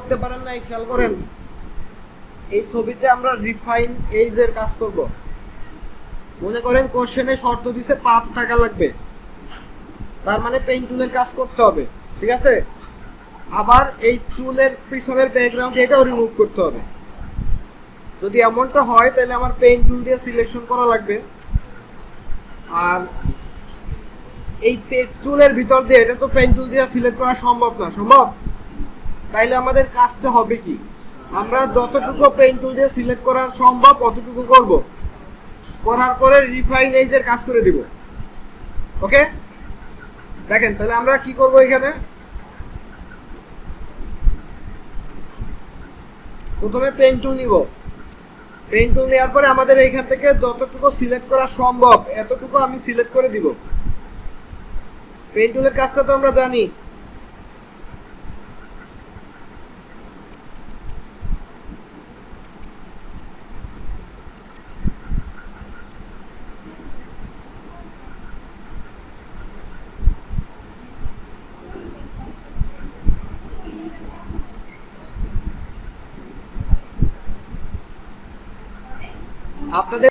করতে পারেন না, খেয়াল করেন এই ছবিতে আমরা রিফাইন এইজের কাজ করব। মনে করেন কোশ্চেনে শর্ত দিছে পাত থাকা লাগবে, তার মানে পেইন টুলের কাজ করতে হবে, ঠিক আছে। আবার এই চুলের পিছনের ব্যাকগ্রাউন্ড এটাও রিমুভ করতে হবে। যদি এমনটা হয় তাহলে আমার পেইন টুল দিয়ে সিলেকশন করা লাগবে। আর এই চুলের ভিতর দিয়ে এটা তো পেইন টুল দিয়ে সিলেক্ট করা সম্ভব না, সম্ভব। তাইলে আমাদের কাজটা হবে কি, আমরা যতটুকু পেইন টুল দিয়ে সিলেক্ট করা সম্ভব অতটুকু করব, করার পরে রিফাইন এইজের কাজ করে দিব। ওকে, দেখেন তাহলে আমরা কি করব, এখানে প্রথমে পেইন টুল নিব। পেইন টুল নেওয়ার পরে আমাদের এইখান থেকে যতটুকু সিলেক্ট করা সম্ভব এতটুকু আমি সিলেক্ট করে দিব। পেইন টুলের কাজটা তো আমরা জানি। আপনাদের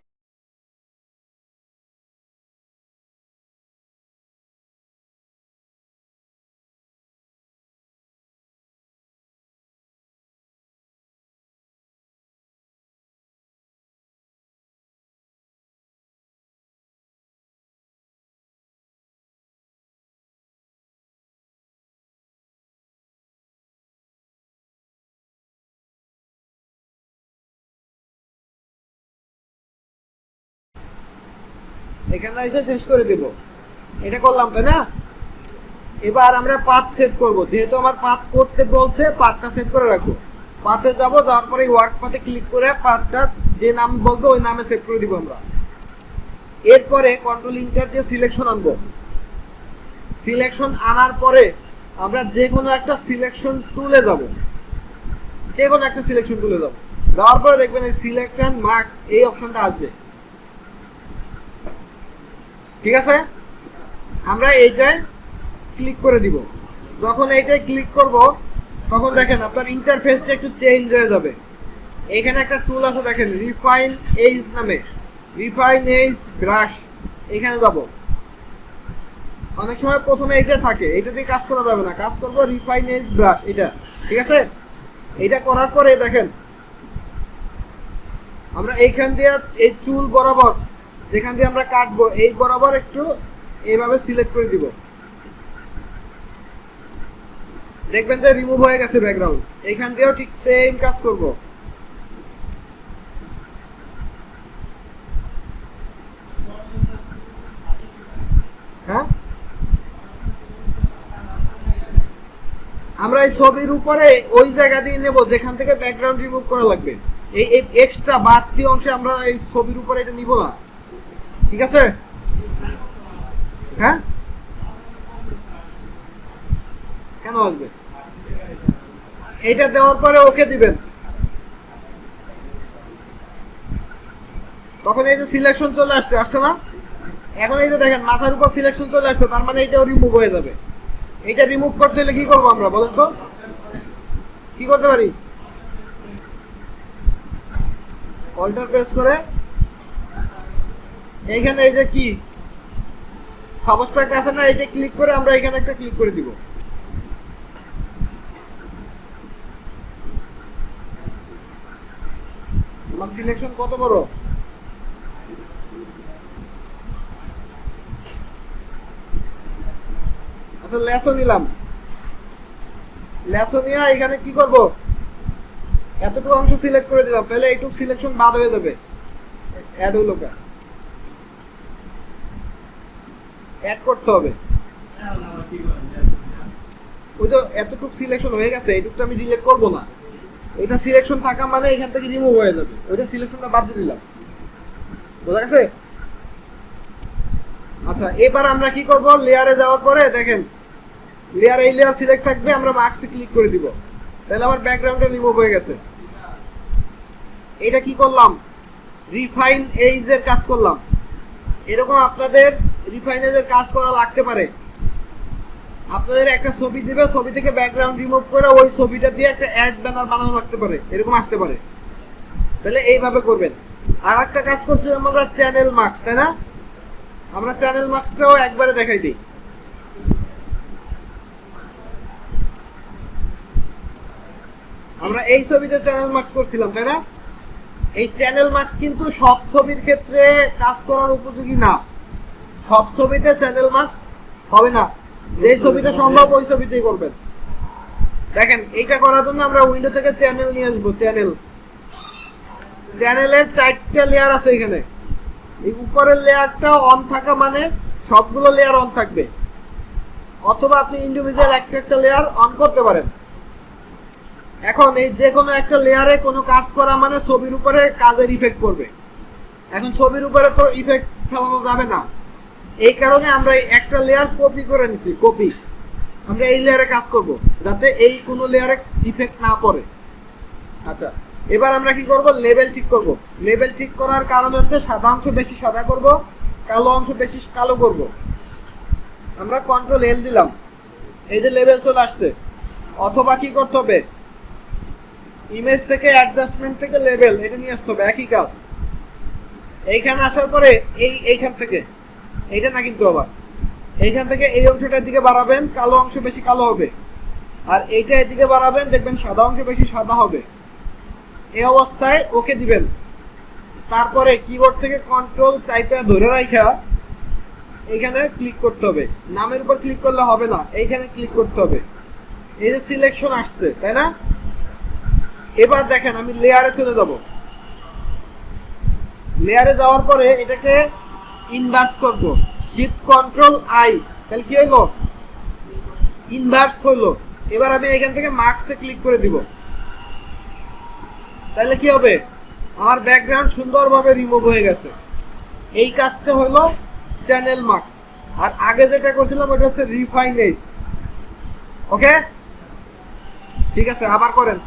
এখানে এসে শেষ করে দিব, এটা করলাম তাই না। এবার আমরা পাথ সেট করব, যেহেতু আমার পাথ করতে বলছে পাথটা সেট করে রাখবো। পাথে যাব, যাওয়ার পরে ওয়ার্ক পাথে ক্লিক করে পাথটা যে নাম বলবো ওই নামে সেট করে দিব আমরা। এরপরে কন্ট্রোল ইন্টার দিয়ে সিলেকশন আনবো। সিলেকশন আনার পরে আমরা যে কোনো একটা সিলেকশন টুলে যাব, যে কোনো একটা সিলেকশন টুলে যাব। যাওয়ার পরে দেখবেন এই সিলেক্ট এন্ড মার্কস এই অপশনটা আসবে, ঠিক আছে। আমরা এইটায় ক্লিক করে দিব। যখন এইটায় ক্লিক করব তখন দেখেন আপনার ইন্টারফেসটা একটু চেঞ্জ হয়ে যাবে। এখানে একটা টুল আছে দেখেন, রিফাইন এইজ নামে, রিফাইন এইজ ব্রাশ, এখানে যাব। অনেক সময় প্রথমে এইটা থাকে, এইটা দিয়ে কাজ করা যাবে না, কাজ করব রিফাইন এইজ ব্রাশ, এটা ঠিক আছে। এটা করার পরে দেখেন আমরা এইখান দিয়ে এই চুল বরাবর যেখান দিয়ে আমরা কাটবো এই বরাবর একটু এইভাবে সিলেক্ট করে দিব। দেখবেন যে রিমুভ হয়ে গেছে ব্যাকগ্রাউন্ড। এখান দিয়েও ঠিক সেম কাজ করব। হ্যাঁ, আমরা এই ছবির উপরে ওই জায়গা দিয়ে নেব যেখান থেকে ব্যাকগ্রাউন্ড রিমুভ করা লাগবে। এই এক্সট্রা বাড়তি অংশে আমরা এই ছবির উপরে এটা নিব না, ঠিক আছে। হ্যাঁ, কেন আসবে, এইটা দেওয়ার পরে ওকে দিবেন। তখন এই যে সিলেকশন চলে আসছে, আসছে না। এখন এই যে দেখেন মাথার উপর সিলেকশন চলে আসছে, তার মানে এটাও রিমুভ হয়ে যাবে। এইটা রিমুভ করতে হলে কি করবো আমরা বলেন তো, কি করতে পারি? অল্টার প্রেস করে এইখানে এই যে কি সাবস্ট্রাক্ট আছে না, এটা ক্লিক করে আমরা এখানে একটা ক্লিক করে দিব। আমার সিলেকশন কত বড়, আচ্ছা লেসও নিলাম। লেসও নিয়ে এখানে কি করব, এতটুকু অংশ সিলেক্ট করে দিলাম, তাহলে এইটুকু সিলেকশন বাদ হয়ে যাবে। অ্যাড হলো কা, অ্যাড করতে হবে। ওই তো এতটুকু সিলেকশন হয়ে গেছে, এইটুকু আমি ডিলিট করব না। এটা সিলেকশন থাকা মানে এখান থেকে রিমুভ হয়ে যাবে, ওইটা সিলেকশনটা বাদ দিয়ে দিলাম, বোঝা গেছে। আচ্ছা এবার আমরা কি করব, লেয়ারে যাওয়ার পরে দেখেন লেয়ার, এই লেয়ার সিলেক্ট থাকবে, আমরা মার্কসে ক্লিক করে দিব, তাহলে আমার ব্যাকগ্রাউন্ডটা রিমুভ হয়ে গেছে। এটা কি করলাম, রিফাইন এইজের কাজ করলাম। এরকম আপনাদের রিফাইন এইজের কাজ করা লাগতে পারে। আপনাদের একটা ছবি দিবে, ছবি থেকে ব্যাকগ্রাউন্ড রিমুভ করে ওই ছবিটা দিয়ে একটা অ্যাড ব্যানার বানানো লাগতে পারে, এরকম আসতে পারে। তাহলে এইভাবে করবেন। আর একটা কাজ করছিলাম আমরা চ্যানেল মার্কস, তাই না? আমরা চ্যানেল মার্কসটাও একবারে দেখাই দিই। আমরা এই ছবিতে চ্যানেল মার্কস করছিলাম, তাই না? এই চ্যানেল মার্কস কিন্তু সব ছবির ক্ষেত্রে কাজ করার উপযোগী না। সব ছবিতে চ্যানেল মার্কস হবে না। যে ছবিটা সম্ভব ওই ছবিতেই করবেন। দেখেন, এইটা করার জন্য আমরা উইন্ডো থেকে চ্যানেল নিয়ে আসবো। চ্যানেলের 4টা লেয়ার আছে এখানে। এই উপরের লেয়ারটা অন থাকা মানে সবগুলো লেয়ার অন থাকবে, অথবা আপনি ইন্ডিভিজুয়াল একটা লেয়ার অন করতে পারেন। এখন এই যে কোনো একটা লেয়ারে কোনো কাজ করা মানে ছবির উপরে কাজের ইফেক্ট পড়বে। এখন ছবির উপরে তো ইফেক্ট ফেলানো যাবে না, এই কারণে আমরা একটা লেয়ার কপি করে নিছি। কপি আমরা এই লেয়ারে কাজ করব যাতে এই কোনো লেয়ারে ইফেক্ট না পড়ে। আচ্ছা, এবার আমরা কি করব? লেবেল ঠিক করব। লেবেল ঠিক করার কারণ হচ্ছে সাদা অংশ বেশি সাদা করব, কালো অংশ বেশি কালো করব। আমরা কন্ট্রোল এল দিলাম, এই যে লেবেল চলে আসছে। অথবা কি করতে হবে? ইমেজ থেকে অ্যাডজাস্টমেন্ট থেকে লেবেল এটা নিয়ে আসতে হবে, একই কাজ। এইখানে আসার পরে এইখান থেকে এইটা না, কিন্তু আবার এইখান থেকে এই অংশটার দিকে বাড়াবেন, কালো অংশ বেশি কালো হবে। আর এইটা এদিকে বাড়াবেন, দেখবেন সাদা অংশ বেশি সাদা হবে। এই অবস্থায় ওকে দিবেন। তারপরে কিবোর্ড থেকে কন্ট্রোল চাইপে ধরে রাখা এইখানে ক্লিক করতে হবে। নামের উপর ক্লিক করলে হবে না, এইখানে ক্লিক করতে হবে। এই যে সিলেকশন আসছে, তাই না? এবার দেখেন, আমি লেয়ারে চলে যাব। লেয়ারে যাওয়ার পরে এটাকে ইনভার্স করব, শিফট কন্ট্রোল আই। তাহলে কি হইলো? ইনভার্স হইলো। এবার আমি এখান থেকে মার্কসে ক্লিক করে দিব। তাহলে কি হবে? আমার ব্যাকগ্রাউন্ড সুন্দরভাবে রিমুভ হয়ে গেছে। এই কাজটা হলো চ্যানেল মার্কস। আর আগে যেটা করছিলাম ওটা হচ্ছে রিফাইন এজ। ওকে, ঠিক আছে, আবার করেন।